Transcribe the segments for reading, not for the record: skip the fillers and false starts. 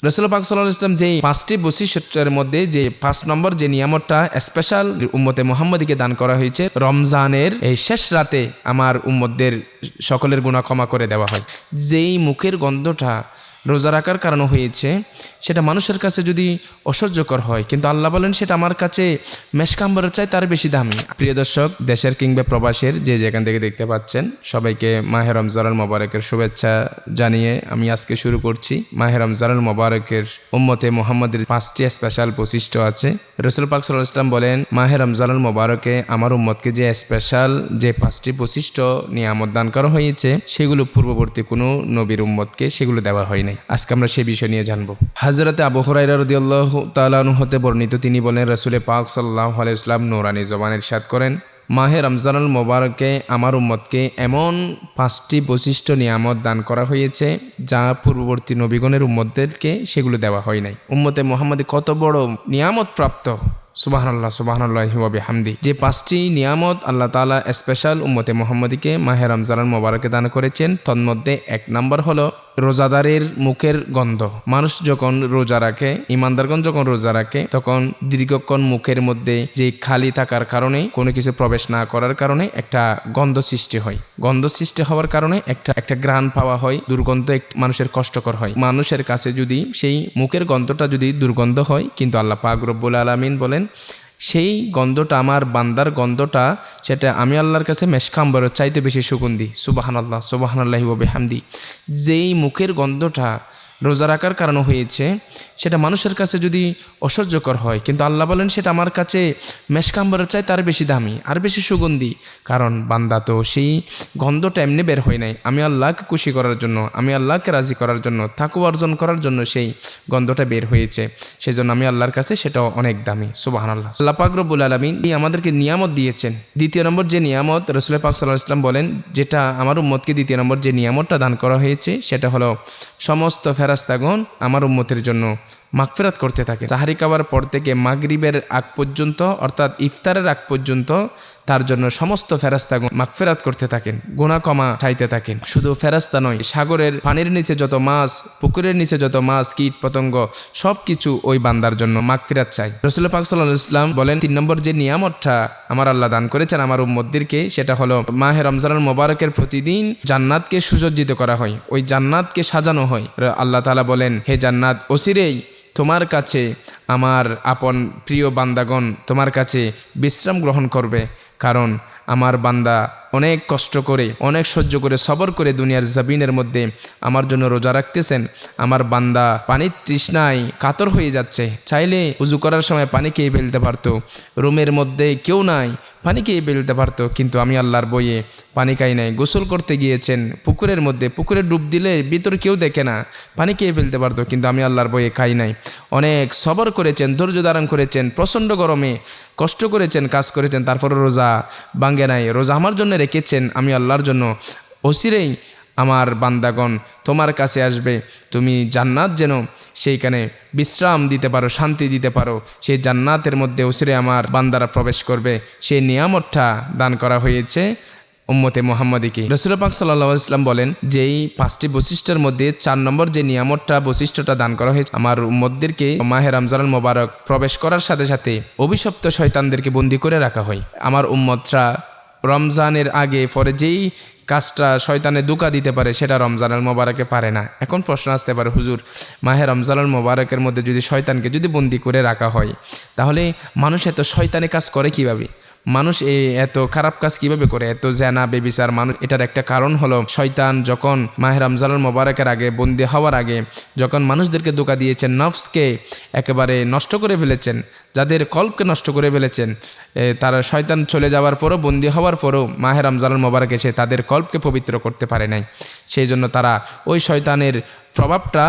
রাসূল পাক সাল্লাল্লাহু আলাইহি ওয়াসাল্লাম যেই 5টি বৈশিষ্ট্যের মধ্যে যে 5 নম্বর যে নিয়ামতটা স্পেশাল উম্মতে মুহাম্মাদীকে দান করা হয়েছে, রমজানের এই শেষ রাতে আমার উম্মতদের সকলের গুনাহ ক্ষমা করে দেওয়া হয়। যেই মুখের গন্ধটা রোজা রাখার কারণে হয়েছে সেটা মানুষের কাছে যদি অসহ্যকর হয়, কিন্তু আল্লাহ বলেন সেটা আমার কাছে মেশকাম্বরের চাই তার বেশি দামি। প্রিয় দর্শক, দেশের কিংবা প্রবাসের যে যেখান থেকে দেখতে পাচ্ছেন, সবাইকে মাহে রমজানুল মোবারকের শুভেচ্ছা জানিয়ে আমি আজকে শুরু করছি। মাহে রমজানুল মোবারকের উম্মতে মুহাম্মাদের 5টি স্পেশাল বৈশিষ্ট্য আছে। রাসূল পাক সাল্লাল্লাহু আলাইহি ওয়াসাল্লাম বলেন, মাহে রমজানুল মোবারকে আমার উম্মতকে যে স্পেশাল যে 5টি বৈশিষ্ট্য নিয়ামত দান করা হয়েছে সেগুলো পূর্ববর্তী কোনো নবীর উম্মতকে সেগুলো দেওয়া হয়নি। আজকে আমরা সেই বিষয় নিয়ে জানবো। হযরতে আবু হুরায়রা রাদিয়াল্লাহু তাআলা আনহু হতে বর্ণিত, তিনি বলেন, রাসূল পাক সাল্লাল্লাহু আলাইহি ওয়াসাল্লাম নূরানী জবানে ইরশাদ করেন, মাহে রমজানুল মোবারকে আমার উম্মতকে এমন 5টি বৈশিষ্ট্য নিয়ামত দান করা হয়েছে যা পূর্ববর্তী নবীগণের উম্মতদেরকে সেগুলো দেওয়া হয় নাই। উম্মতে মুহাম্মাদী কত বড় নিয়ামত প্রাপ্ত! সুবহানাল্লাহ, সুবহানাল্লাহি ওয়া বিহামদি। যে 5টি নিয়ামত আল্লাহ তাআলা স্পেশাল উম্মতে মুহাম্মাদীকে মাহে রমজানুল মোবারকে দান করেছেন, তন্মধ্যে 1 নম্বর হলো রোজাদারের মুখের গন্ধ। মানুষ যখন রোজা রাখে, ইমানদারগণ যখন রোজা রাখে, তখন দীর্ঘক্ষণ মুখের মধ্যে যে খালি থাকার কারণে, কোনো কিছু প্রবেশ না করার কারণে একটা গন্ধ সৃষ্টি হয়। গন্ধ সৃষ্টি হওয়ার কারণে একটা ঘ্রাণ পাওয়া হয়, দুর্গন্ধ মানুষের কষ্টকর হয়। মানুষের কাছে যদি সেই মুখের গন্ধটা যদি দুর্গন্ধ হয়, কিন্তু আল্লাহ পাক রব্বুল আলামিন বলেন সেই গন্ধটা, আমার বান্দার গন্ধটা, সেটা আমি আল্লাহর কাছে মেশকাম্বরের চাইতে বেশি সুগন্ধি। সুবহানাল্লাহ, সুবহানাল্লাহি ওয়া বিহামদি। যেই মুখের গন্ধটা রোজা রাখার কারণে হয়েছে সেটা মানুষের কাছে যদি অসহ্যকর হয়, কিন্তু আল্লাহ বলেন সেটা আমার কাছে মেশকাম্বরের চাই তার বেশি দামি আর বেশি সুগন্ধি। কারণ বান্দা তো সেই গন্ধটা এমনি বের হয় নাই, আমি আল্লাহকে খুশি করার জন্য, আমি আল্লাহকে রাজি করার জন্য, তাকওয়া অর্জন করার জন্য সেই গন্ধটা বের হয়েছে। সেজন্য আমি আল্লাহর কাছে সেটাও অনেক দামি। সুবহানাল্লাহ। আল্লাহ পাক রব্বুল আলামিন আমাদেরকে নিয়ামত দিয়েছেন। দ্বিতীয় নম্বর যে নিয়ামত রাসূল পাক সাল্লাল্লাহু আলাইহি ওয়াসাল্লাম বলেন, যেটা আমার উম্মতকে দ্বিতীয় নম্বর যে নিয়ামতটা দান করা হয়েছে সেটা হলো সমস্ত ফেরেশতাগণ আমার উম্মতের জন্য মাগফিরাত করতে থাকে। সাহারি খাওয়ার পর থেকে মাগরিবের আগ পর্যন্ত, অর্থাৎ ইফতারের আগ পর্যন্ত তার জন্য সমস্ত ফেরেশতাগণ মাগফিরাত করতে থাকেন, গুনাহ ক্ষমা চাইতে থাকেন। শুধু ফেরেশতা নয়, সাগরের পানির নিচে যত মাছ, পুকুরের নিচে যত মাছ, কীট পতঙ্গ, সব কিছু ওই বান্দার জন্য মাগফিরাত চাই। রাসূল পাক সাল্লাল্লাহু আলাইহি ওয়াসাল্লাম বলেন, 3 নম্বর যে নিয়ামতটা আমার আল্লাহ দান করেছেন আমার উম্মতদেরকে, সেটা হলো মাহে রমজানুল মোবারকের প্রতিদিন জান্নাতকে সুসজ্জিত করা হয়, ওই জান্নাতকে সাজানো হয়। আল্লাহ তাআলা বলেন, হে জান্নাত, অচিরেই তোমার কাছে আমার আপন প্রিয় বান্দাগণ তোমার কাছে বিশ্রাম গ্রহণ করবে, কারণ আমার বান্দা অনেক কষ্ট করে, অনেক সহ্য করে, সবর করে দুনিয়ার জমিনের মধ্যে আমার জন্য রোজা রাখতেছেন। আমার বান্দা পানির তৃষ্ণায় কাতর হয়ে যাচ্ছে, চাইলে উযু করার সময় পানি খেয়ে ফেলতে পারতো, রুমের মধ্যে কেউ নাই, পানি খেয়ে ফেলতে পারতো, কিন্তু আমি আল্লাহর বয়ে পানি খাই নাই। গোসল করতে গিয়েছেন পুকুরের মধ্যে, পুকুরে ডুব দিলে ভিতরে কেউ দেখে না, পানি খেয়ে ফেলতে পারতো, কিন্তু আমি আল্লাহর বয়ে খাই নাই। অনেক সবর করেছেন, ধৈর্য ধারণ করেছেন, প্রচণ্ড গরমে কষ্ট করেছেন, কাজ করেছেন, তারপরে রোজা ভাঙে নাই, রোজা আমার জন্য রেখেছেন আমি আল্লাহর জন্য। অচিরেই আমার বান্দাগণ তোমার কাছে আসবে, তুমি জান্নাত যেন সেইখানে বিশ্রাম দিতে পারো, শান্তি দিতে পারো, সেই জান্নাতের মধ্যে অচিরে আমার বান্দারা প্রবেশ করবে। সেই নিয়ামতটা দান করা হয়েছে উম্মতে মুহাম্মাদীকে। রাসূল পাক সাল্লাল্লাহু আলাইহি ওয়াসাল্লাম বলেন, যেই 5টি বৈশিষ্ট্যের মধ্যে 4 নম্বর যে বৈশিষ্ট্যটা দান করা হয়েছে আমার উম্মতদেরকে, মাহে রমজানুল মোবারক প্রবেশ করার সাথে সাথে অভিশপ্ত শয়তানদেরকে বন্দী করে রাখা হয়। আমার উম্মতরা রমজানের আগে পরে যেই কাজটা শয়তানে ধোঁকা দিতে পারে সেটা রমজানুল মোবারকে পারে না। এখন প্রশ্ন আসতে পারে, হুজুর, মাহে রমজানুল মোবারকের মধ্যে যদি শয়তানকে যদি বন্দী করে রাখা হয়, তাহলে মানুষ এত শয়তানি কাজ করে কিভাবে? মানুষ এত খারাপ কাজ কিভাবে করে, এত জেনা বেবিচার? মানুষ এটার একটা কারণ হলো শয়তান যখন মাহে রমজানুল মোবারকের আগে, বন্দী হওয়ার আগে যখন মানুষদেরকে ধোঁকা দিয়েছেন, নফসকে একেবারে নষ্ট করে ফেলেছেন, যাদের কল্পকে নষ্ট করে ফেলেছেন, তারা শয়তান চলে যাওয়ার পরও, বন্দী হওয়ার পরও মাহে রমজানুল মোবারক এসে তাদের কল্পকে পবিত্র করতে পারে নাই। সেই জন্য তারা ওই শয়তানের প্রভাবটা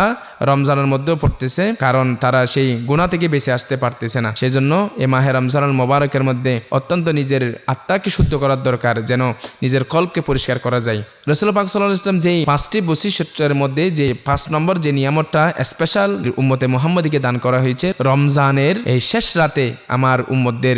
রমজানের মধ্যেও পড়তেছে, কারণ তারা সেই গুনাহ থেকে বেঁচে আসতে পারতেছে না। সেই জন্য এই মাহে রমজানুল মোবারকের মধ্যে অত্যন্ত নিজের আত্মাকে শুদ্ধ করার দরকার, যেন নিজের কল্পকে পরিষ্কার করা যায়। রাসূল পাক সাল্লাল্লাহু আলাইহি ওয়াসাল্লাম যেই 5টি বৈশিষ্ট্যের মধ্যে যে 5 নম্বর যে নিয়ামতটা স্পেশাল উম্মতে মুহাম্মাদীকে দান করা হয়েছে, রমজানের এই শেষ রাতে আমার উম্মতদের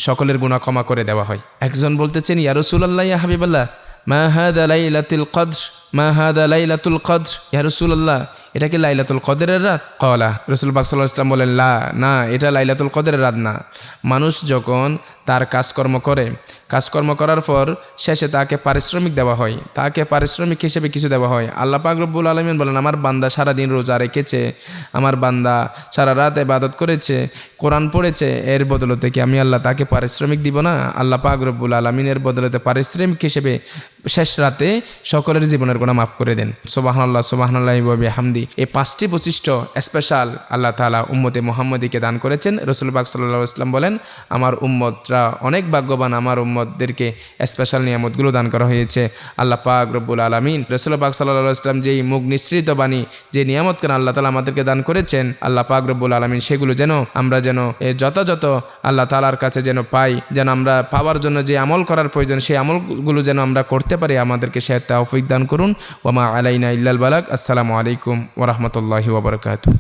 সকলের গুনাহ ক্ষমা করে দেওয়া হয়। একজন বলতেছেন, ইয়া রাসূলুল্লাহ, ইয়া হাবিবাল্লাহ, মা হাদা লাইলাতুল কদর, মা হাদা লাইলাতুল কদর, ইয়া রাসূলুল্লাহ, এটা কি লাইলাতুল কদরের রাত? কলা রাসূল পাক সাল্লাল্লাহু আলাইহি ওয়াসাল্লাম বলেন, লা, না, এটা লাইলাতুল কদরের রাত না। মানুষ যখন তার কাজকর্ম করে, কাজকর্ম করার পর শেষে তাকে পারিশ্রমিক দেওয়া হয়, তাকে পারিশ্রমিক হিসেবে কিছু দেওয়া হয়। আল্লাহ পাক রব্বুল আলামিন বলেন, আমার বান্দা সারাদিন রোজা রেখেছে, আমার বান্দা সারা রাত ইবাদত করেছে, কোরআন পড়েছে, এর বদলতে কি আমি আল্লাহ তাকে পারিশ্রমিক দিব না? আল্লাহ পাক রব্বুল আলামিনের বদলতে পারিশ্রমিক হিসেবে শেষ রাতে সকলের জীবনের গুনাহ মাফ করে দেন। সুবহানাল্লাহ, সুবহানাল্লাহি ওয়া বিহামদি। এই 5টি বৈশিষ্ট্য স্পেশাল আল্লাহ তাআলা উম্মতে মুহাম্মদীকে দান করেছেন। রাসূল পাক সাল্লাল্লাহু আলাইহি ওয়াসাল্লাম বলেন, আমার উম্মতরা অনেক ভাগ্যবান, আমার উম্মতদেরকে স্পেশাল নিয়ামতগুলো দান করা হয়েছে। আল্লাহ পাক রব্বুল আলামিন রাসূল পাক সাল্লাল্লাহু আলাইহি ওয়াসাল্লাম যেই মুখ নিঃসৃত বাণী, যে নিয়ামত কেন আল্লাহ তাআলা আমাদেরকে দান করেছেন, আল্লাহ পাক রব্বুল আলামিন সেগুলো যেন আমরা যেন যথাযথ আল্লাহ তাআলার কাছে যেন পাই, যেন আমরা পাওয়ার জন্য যে আমল করার প্রয়োজন সেই আমলগুলো যেন আমরা করতে পারি, আমাদেরকে সে তৌফিক দান করুন। ওয়া মা আলাইনা ইল্লাল বালাগ। আসসালামু আলাইকুম ওয়া রাহমাতুল্লাহি ওয়া বারাকাতুহু।